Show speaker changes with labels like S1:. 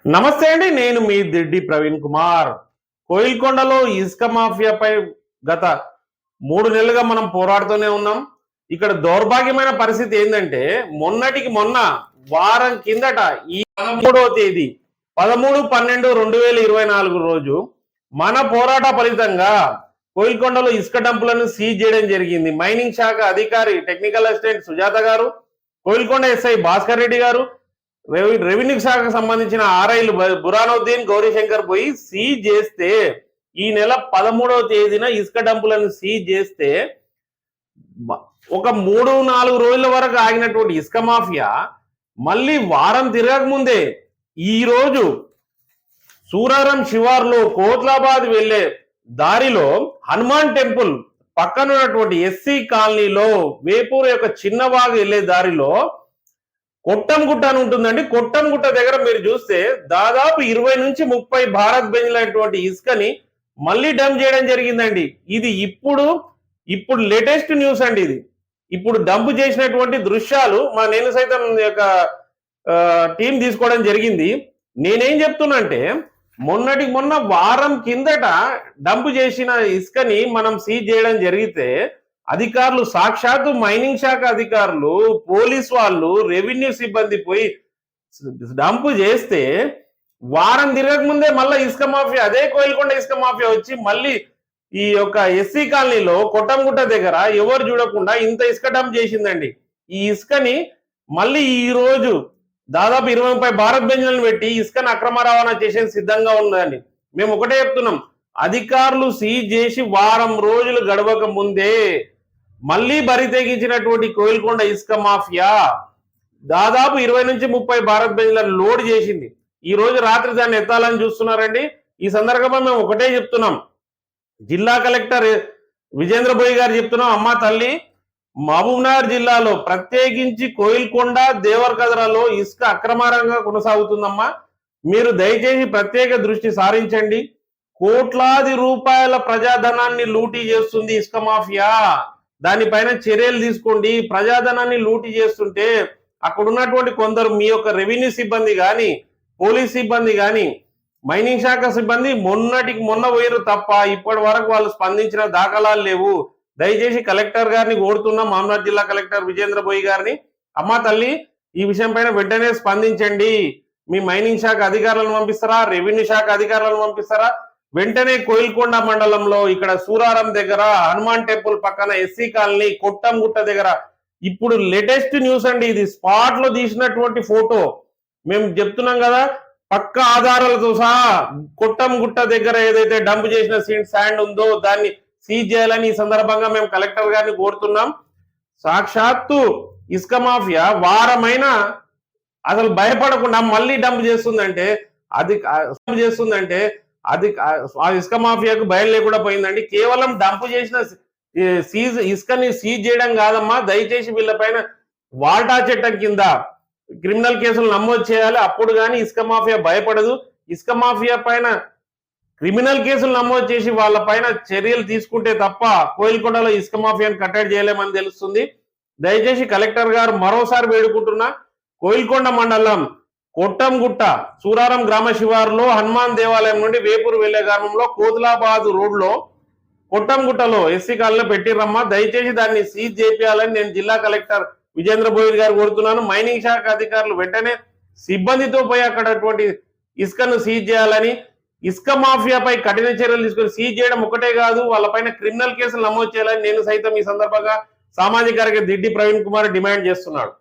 S1: నమస్తే అండి, నేను మీ దిడ్డి ప్రవీణ్ కుమార్. కోయిల్కొండలో ఇసుక మాఫియాపై గత 3 నెలలుగా మనం పోరాడుతూనే ఉన్నాం. ఇక్కడ దౌర్భాగ్యమైన పరిస్థితి ఏంటంటే, మొన్నటికి మొన్న వారం కిందట ఈ 13వ తేదీ 13/12/2024 రోజు మన పోరాట ఫలితంగా కోయిల్కొండలో ఇసుక డంపులను సీజ్ చేయడం జరిగింది. మైనింగ్ శాఖ అధికారి టెక్నికల్ అసిస్టెంట్ సుజాత గారు, కోయిల్కొండ ఎస్ఐ భాస్కర్ రెడ్డి గారు, రెవెన్యూ శాఖకు సంబంధించిన ఆర్ఐలు బురానుద్దీన్, గౌరీశంకర్ పోయి సీజ్ చేస్తే, ఈ నెల 13వ తేదీన ఇసుక డంపులను సీజ్ చేస్తే ఒక 3-4 రోజుల వరకు ఆగినటువంటి ఇసుక మాఫియా మళ్ళీ వారం తిరగక ముందే ఈ రోజు సూరారం శివార్లో కోత్లాబాద్ వెళ్లే దారిలో హనుమాన్ టెంపుల్ పక్కనున్నటువంటి ఎస్సీ కాలనీలో వేపూర్ యొక్క చిన్నవాగు వెళ్లే దారిలో కొట్టంగుట్ట అని ఉంటుందండి. కొట్టంగుట్ట దగ్గర మీరు చూస్తే దాదాపు 20 నుంచి 30 భారత్ బెంజ్లైనటువంటి ఇసుకని మళ్ళీ డంప్ చేయడం జరిగిందండి. ఇది ఇప్పుడు లేటెస్ట్ న్యూస్ అండి. ఇది ఇప్పుడు డంప్ చేసినటువంటి దృశ్యాలు నేను సైతం యొక్క టీం తీసుకోవడం జరిగింది. నేనేం చెప్తున్నా అంటే, మొన్నటికి మొన్న వారం కిందట డంప్ చేసిన ఇసుకని మనం సీజ్ చేయడం జరిగితే అధికారులు, సాక్షాత్తు మైనింగ్ శాఖ అధికారులు, పోలీస్ వాళ్ళు, రెవెన్యూ సిబ్బంది పోయి డంపు చేస్తే వారం తిరగక ముందే మళ్ళీ ఇసుక మాఫియా, అదే కోయిల్కొండ ఇసుక మాఫియా వచ్చి మళ్ళీ ఈ యొక్క ఎస్సీ కాలనీలో కొట్టంగుట్ట దగ్గర ఎవరు చూడకుండా ఇంత ఇసుక డంప్ చేసిందండి. ఈ ఇసుకని మళ్ళీ ఈ రోజు దాదాపు 20 భారత్ బెంజ్లను పెట్టి ఇసుకని అక్రమ రవాణా చేసేది సిద్ధంగా ఉందండి. మేము ఒకటే చెప్తున్నాం, అధికారులు సీజ్ చేసి వారం రోజులు గడవక ముందే మళ్ళీ బరి తెగించినటువంటి కోయిల్కొండ ఇసుక మాఫియా దాదాపు 20 నుంచి 30 భారత్ బెంజ్లను లోడ్ చేసింది. ఈ రోజు రాత్రి దాన్ని ఎత్తాలని చూస్తున్నారండి. ఈ సందర్భంగా మేము ఒకటే చెప్తున్నాం, జిల్లా కలెక్టర్ విజేంద్ర బోయి గారు చెప్తున్నాం, అమ్మ తల్లి, మహబూబ్నగర్ జిల్లాలో ప్రత్యేకించి కోయిల్కొండ, దేవరకద్రలో ఇసుక అక్రమంగా కొనసాగుతుందమ్మా. మీరు దయచేసి ప్రత్యేక దృష్టి సారించండి. కోట్లాది రూపాయల ప్రజాధనాన్ని లూటీ చేస్తుంది ఇసుక మాఫియా. దానిపైన చర్యలు తీసుకోండి. ప్రజాధనాన్ని లూటీ చేస్తుంటే అక్కడ ఉన్నటువంటి కొందరు మీ యొక్క రెవెన్యూ సిబ్బంది కానీ, పోలీస్ సిబ్బంది కానీ, మైనింగ్ శాఖ సిబ్బంది మొన్నటికి మొన్న పోయారు తప్ప ఇప్పటి వరకు వాళ్ళు స్పందించిన దాఖలాలు లేవు. దయచేసి కలెక్టర్ గారిని కోరుతున్నాం, మామనాథ్ జిల్లా కలెక్టర్ విజేంద్ర బోయి గారిని, అమ్మా తల్లి, ఈ విషయం పైన వెంటనే స్పందించండి. మీ మైనింగ్ శాఖ అధికారులను పంపిస్తారా, రెవెన్యూ శాఖ అధికారులను పంపిస్తారా? వెంటనే కోయిల్కొండ మండలంలో ఇక్కడ సూరారం దగ్గర హనుమాన్ టెంపుల్ పక్కన ఎస్సీ కాలనీ కొట్టంగుట్ట దగ్గర ఇప్పుడు లేటెస్ట్ న్యూస్ అండి. ఇది స్పాట్ లో తీసినటువంటి ఫోటో. మేము చెప్తున్నాం కదా, పక్క ఆధారాలతో సహా కొట్టంగుట్ట దగ్గర ఏదైతే డంప్ చేసిన శాండ్ ఉందో దాన్ని సీజ్ చేయాలని ఈ సందర్భంగా మేము కలెక్టర్ గారిని కోరుతున్నాం. సాక్షాత్తు ఇసుక మాఫియా వారమైన అసలు భయపడకుండా మళ్ళీ డంప్ చేస్తుందంటే అది ఆ ఇసుక మాఫియాకు భయం లేకుండా పోయిందండి. కేవలం డంప్ చేసిన ఇసుకని సీజ్ చేయడం కాదమ్మా, దయచేసి వీళ్ళపైన వాల్టా చట్టం కింద క్రిమినల్ కేసులు నమోదు చేయాలి. అప్పుడు కానీ ఇసుక మాఫియా భయపడదు. ఇసుక మాఫియా పైన క్రిమినల్ కేసులు నమోదు చేసి వాళ్ళ పైన చర్యలు తీసుకుంటే తప్ప కోయిల్కొండలో ఇసుక మాఫియాను కట్టడి చేయలేమని తెలుస్తుంది. దయచేసి కలెక్టర్ గారు మరోసారి వేడుకుంటున్నా, కోయిల్కొండ మండలం కొట్టంగుట్ట సూరారం గ్రామ శివారులో హనుమాన్ దేవాలయం నుండి వేపూరు వెళ్లే గ్రామంలో కోతులాబాద్ రోడ్ లో కొట్టంగుట్టలో ఎస్సీ కాలనీలో పెట్టిరమ్మా. దయచేసి దాన్ని సీజ్ చేయాలని నేను జిల్లా కలెక్టర్ విజేంద్ర బోయి గారు కోరుతున్నాను. మైనింగ్ శాఖ అధికారులు వెంటనే సిబ్బందితో పోయి అక్కడ ఇసుకను సీజ్ చేయాలని, ఇసుక మాఫియాపై కఠిన చర్యలు తీసుకొని సీజ్ చేయడం ఒకటే కాదు, వాళ్ళపైన క్రిమినల్ కేసులు నమోదు చేయాలని నేను సైతం ఈ సందర్భంగా సామాజిక దిడ్డి ప్రవీణ్ కుమార్ డిమాండ్ చేస్తున్నాడు.